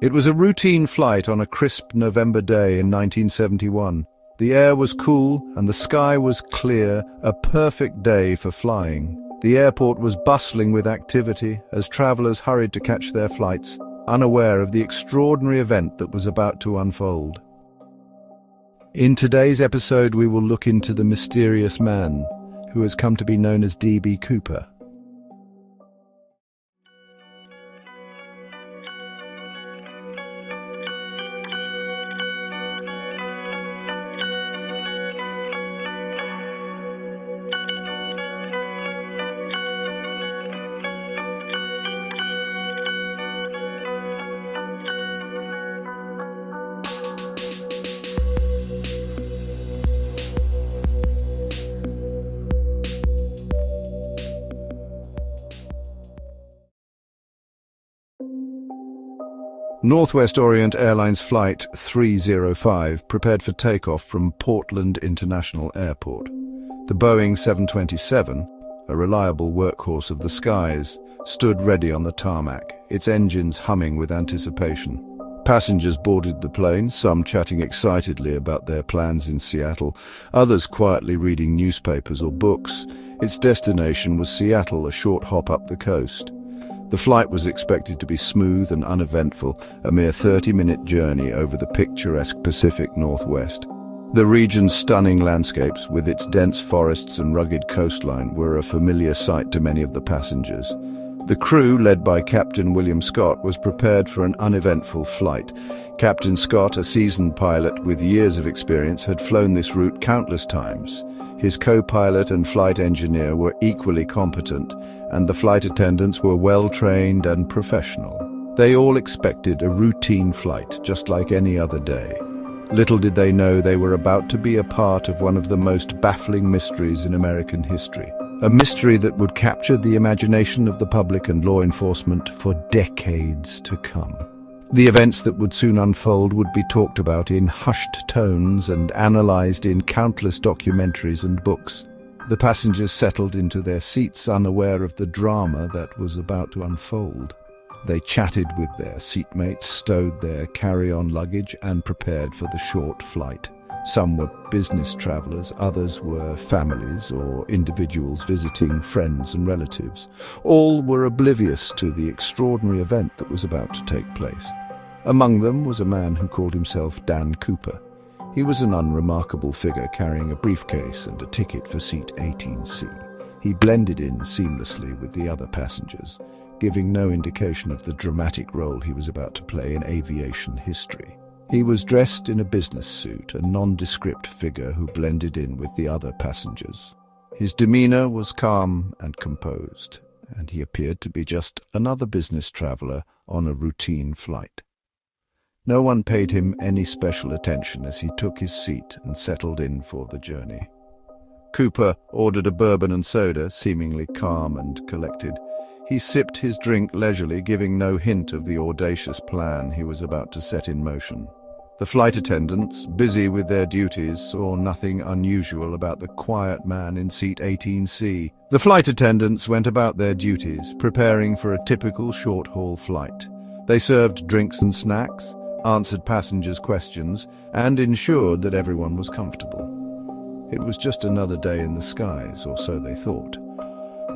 It was a routine flight on a crisp November day in 1971. The air was cool and the sky was clear, a perfect day for flying. The airport was bustling with activity as travelers hurried to catch their flights, unaware of the extraordinary event that was about to unfold. In today's episode, we will look into the mysterious man who has come to be known as D.B. Cooper. Northwest Orient Airlines Flight 305 prepared for takeoff from Portland International Airport. The Boeing 727, a reliable workhorse of the skies, stood ready on the tarmac, its engines humming with anticipation. Passengers boarded the plane, some chatting excitedly about their plans in Seattle, others quietly reading newspapers or books. Its destination was Seattle, a short hop up the coast. The flight was expected to be smooth and uneventful, a mere 30-minute journey over the picturesque Pacific Northwest. The region's stunning landscapes, with its dense forests and rugged coastline, were a familiar sight to many of the passengers. The crew, led by Captain William Scott, was prepared for an uneventful flight. Captain Scott, a seasoned pilot with years of experience, had flown this route countless times. His co-pilot and flight engineer were equally competent, and the flight attendants were well-trained and professional. They all expected a routine flight, just like any other day. Little did they know they were about to be a part of one of the most baffling mysteries in American history. A mystery that would capture the imagination of the public and law enforcement for decades to come. The events that would soon unfold would be talked about in hushed tones and analyzed in countless documentaries and books. The passengers settled into their seats, unaware of the drama that was about to unfold. They chatted with their seatmates, stowed their carry-on luggage, and prepared for the short flight. Some were business travelers, others were families or individuals visiting friends and relatives. All were oblivious to the extraordinary event that was about to take place. Among them was a man who called himself Dan Cooper. He was an unremarkable figure carrying a briefcase and a ticket for seat 18C. He blended in seamlessly with the other passengers, giving no indication of the dramatic role he was about to play in aviation history. He was dressed in a business suit, a nondescript figure who blended in with the other passengers. His demeanor was calm and composed, and he appeared to be just another business traveler on a routine flight. No one paid him any special attention as he took his seat and settled in for the journey. Cooper ordered a bourbon and soda, seemingly calm and collected. He sipped his drink leisurely, giving no hint of the audacious plan he was about to set in motion. The flight attendants, busy with their duties, saw nothing unusual about the quiet man in seat 18C. The flight attendants went about their duties, preparing for a typical short-haul flight. They served drinks and snacks, answered passengers' questions, and ensured that everyone was comfortable. It was just another day in the skies, or so they thought.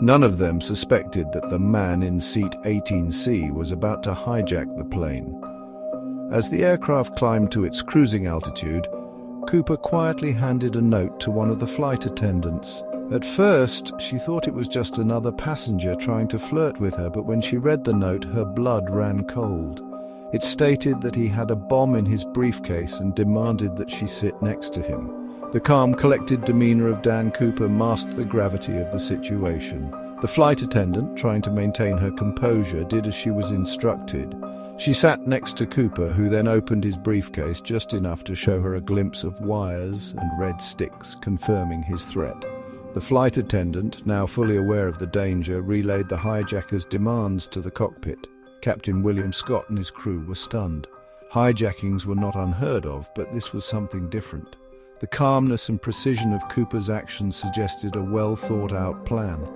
None of them suspected that the man in seat 18C was about to hijack the plane. As the aircraft climbed to its cruising altitude, Cooper quietly handed a note to one of the flight attendants. At first, she thought it was just another passenger trying to flirt with her, but when she read the note, her blood ran cold. It stated that he had a bomb in his briefcase and demanded that she sit next to him. The calm, collected demeanor of Dan Cooper masked the gravity of the situation. The flight attendant, trying to maintain her composure, did as she was instructed. She sat next to Cooper, who then opened his briefcase just enough to show her a glimpse of wires and red sticks, confirming his threat. The flight attendant, now fully aware of the danger, relayed the hijacker's demands to the cockpit. Captain William Scott and his crew were stunned. Hijackings were not unheard of, but this was something different. The calmness and precision of Cooper's actions suggested a well-thought-out plan.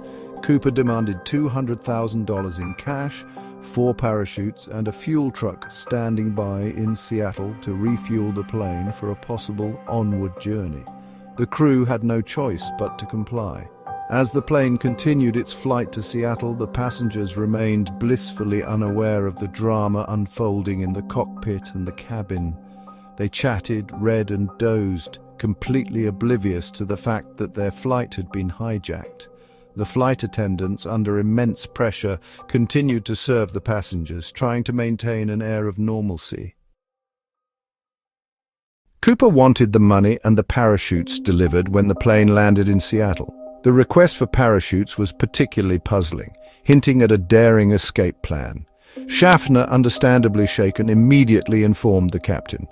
Cooper demanded $200,000 in cash, 4 parachutes, and a fuel truck standing by in Seattle to refuel the plane for a possible onward journey. The crew had no choice but to comply. As the plane continued its flight to Seattle, the passengers remained blissfully unaware of the drama unfolding in the cockpit and the cabin. They chatted, read, and dozed, completely oblivious to the fact that their flight had been hijacked. The flight attendants, under immense pressure, continued to serve the passengers, trying to maintain an air of normalcy. Cooper wanted the money and the parachutes delivered when the plane landed in Seattle. The request for parachutes was particularly puzzling, hinting at a daring escape plan. Schaffner, understandably shaken, immediately informed the captain.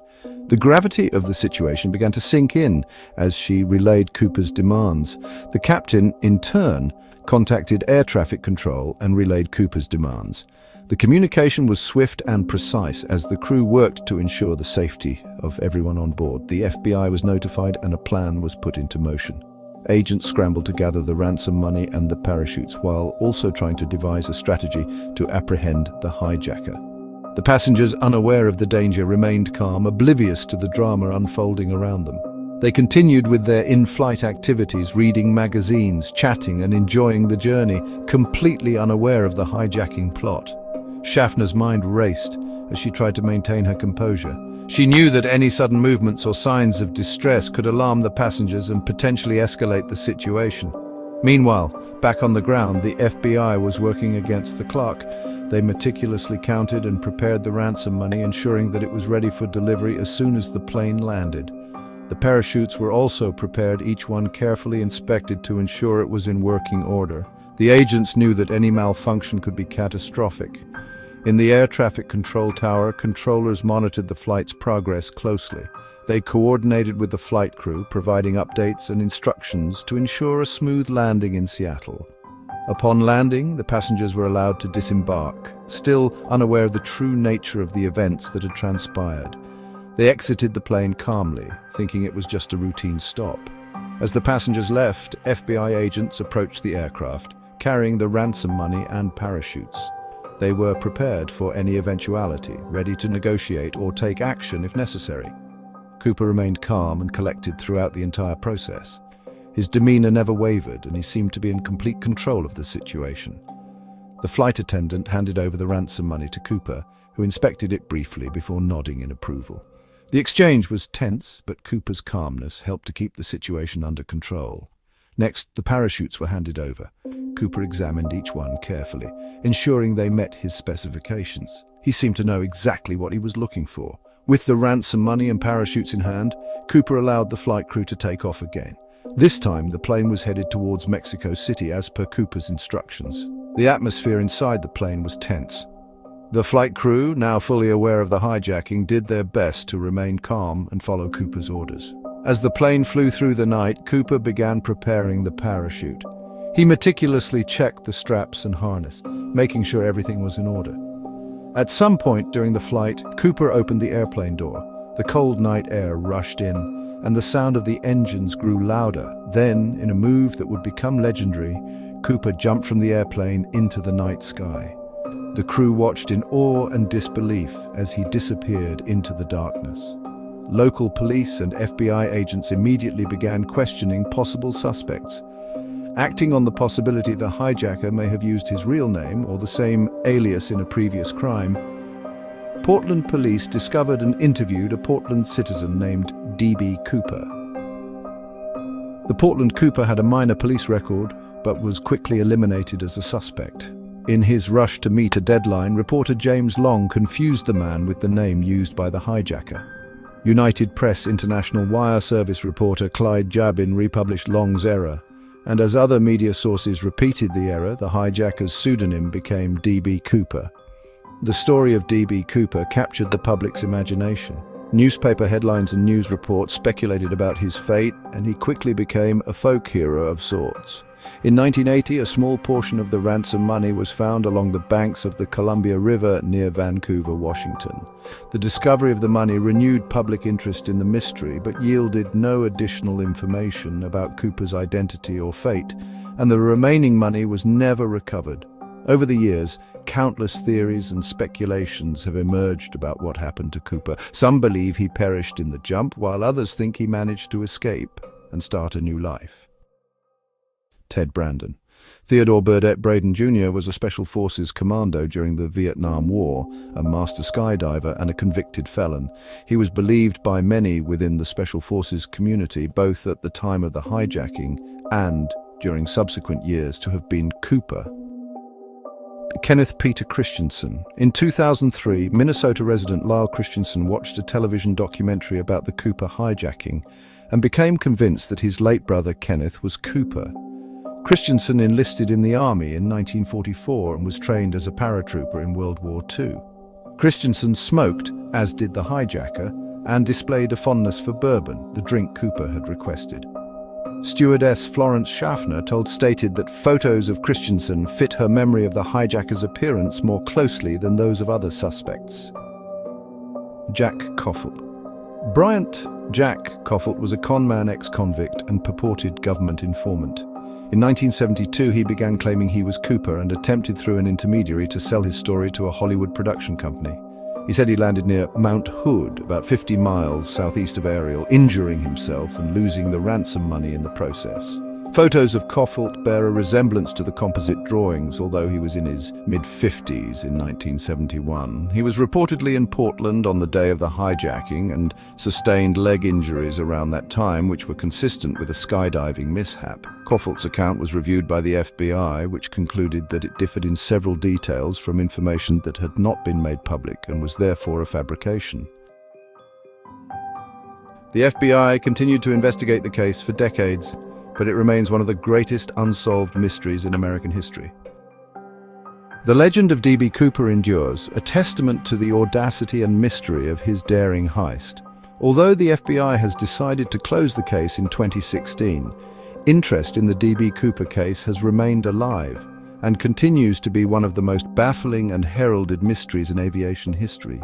The gravity of the situation began to sink in as she relayed Cooper's demands. The captain, in turn, contacted air traffic control and relayed Cooper's demands. The communication was swift and precise as the crew worked to ensure the safety of everyone on board. The FBI was notified and a plan was put into motion. Agents scrambled to gather the ransom money and the parachutes while also trying to devise a strategy to apprehend the hijacker. The passengers, unaware of the danger, remained calm, oblivious to the drama unfolding around them. They continued with their in-flight activities, reading magazines, chatting and enjoying the journey, completely unaware of the hijacking plot. Schaffner's mind raced as she tried to maintain her composure. She knew that any sudden movements or signs of distress could alarm the passengers and potentially escalate the situation. Meanwhile, back on the ground, the FBI was working against the clock. They meticulously counted and prepared the ransom money, ensuring that it was ready for delivery as soon as the plane landed. The parachutes were also prepared, each one carefully inspected to ensure it was in working order. The agents knew that any malfunction could be catastrophic. In the air traffic control tower, controllers monitored the flight's progress closely. They coordinated with the flight crew, providing updates and instructions to ensure a smooth landing in Seattle. Upon landing, the passengers were allowed to disembark, still unaware of the true nature of the events that had transpired. They exited the plane calmly, thinking it was just a routine stop. As the passengers left, FBI agents approached the aircraft, carrying the ransom money and parachutes. They were prepared for any eventuality, ready to negotiate or take action if necessary. Cooper remained calm and collected throughout the entire process. His demeanor never wavered, and he seemed to be in complete control of the situation. The flight attendant handed over the ransom money to Cooper, who inspected it briefly before nodding in approval. The exchange was tense, but Cooper's calmness helped to keep the situation under control. Next, the parachutes were handed over. Cooper examined each one carefully, ensuring they met his specifications. He seemed to know exactly what he was looking for. With the ransom money and parachutes in hand, Cooper allowed the flight crew to take off again. This time, the plane was headed towards Mexico City as per Cooper's instructions. The atmosphere inside the plane was tense. The flight crew, now fully aware of the hijacking, did their best to remain calm and follow Cooper's orders. As the plane flew through the night, Cooper began preparing the parachute. He meticulously checked the straps and harness, making sure everything was in order. At some point during the flight, Cooper opened the airplane door. The cold night air rushed in, and the sound of the engines grew louder. Then, in a move that would become legendary, Cooper jumped from the airplane into the night sky. The crew watched in awe and disbelief as he disappeared into the darkness. Local police and FBI agents immediately began questioning possible suspects. Acting on the possibility the hijacker may have used his real name or the same alias in a previous crime, Portland police discovered and interviewed a Portland citizen named D.B. Cooper. The Portland Cooper had a minor police record, but was quickly eliminated as a suspect. In his rush to meet a deadline, reporter James Long confused the man with the name used by the hijacker. United Press International Wire Service reporter Clyde Jabin republished Long's error, and as other media sources repeated the error, the hijacker's pseudonym became D.B. Cooper. The story of D.B. Cooper captured the public's imagination. Newspaper headlines and news reports speculated about his fate, and he quickly became a folk hero of sorts. In 1980, a small portion of the ransom money was found along the banks of the Columbia River near Vancouver, Washington. The discovery of the money renewed public interest in the mystery, but yielded no additional information about Cooper's identity or fate, and the remaining money was never recovered. Over the years, countless theories and speculations have emerged about what happened to Cooper. Some believe he perished in the jump, while others think he managed to escape and start a new life. Ted Brandon. Theodore Burdett Braden Jr. was a Special Forces commando during the Vietnam War, a master skydiver and a convicted felon. He was believed by many within the Special Forces community, both at the time of the hijacking and during subsequent years, to have been Cooper. Kenneth Peter Christensen. In 2003, Minnesota resident Lyle Christensen watched a television documentary about the Cooper hijacking and became convinced that his late brother Kenneth was Cooper. Christensen enlisted in the Army in 1944 and was trained as a paratrooper in World War II. Christensen smoked, as did the hijacker, and displayed a fondness for bourbon, the drink Cooper had requested. Stewardess Florence Schaffner stated that photos of Christensen fit her memory of the hijacker's appearance more closely than those of other suspects. Jack Koffelt. Bryant Jack Koffelt was a conman ex-convict and purported government informant. In 1972, he began claiming he was Cooper and attempted through an intermediary to sell his story to a Hollywood production company. He said he landed near Mount Hood, about 50 miles southeast of Ariel, injuring himself and losing the ransom money in the process. Photos of Koffelt bear a resemblance to the composite drawings, although he was in his mid-50s in 1971. He was reportedly in Portland on the day of the hijacking and sustained leg injuries around that time, which were consistent with a skydiving mishap. Koffelt's account was reviewed by the FBI, which concluded that it differed in several details from information that had not been made public and was therefore a fabrication. The FBI continued to investigate the case for decades, but it remains one of the greatest unsolved mysteries in American history. The legend of D.B. Cooper endures, a testament to the audacity and mystery of his daring heist. Although the FBI has decided to close the case in 2016, interest in the D.B. Cooper case has remained alive and continues to be one of the most baffling and heralded mysteries in aviation history.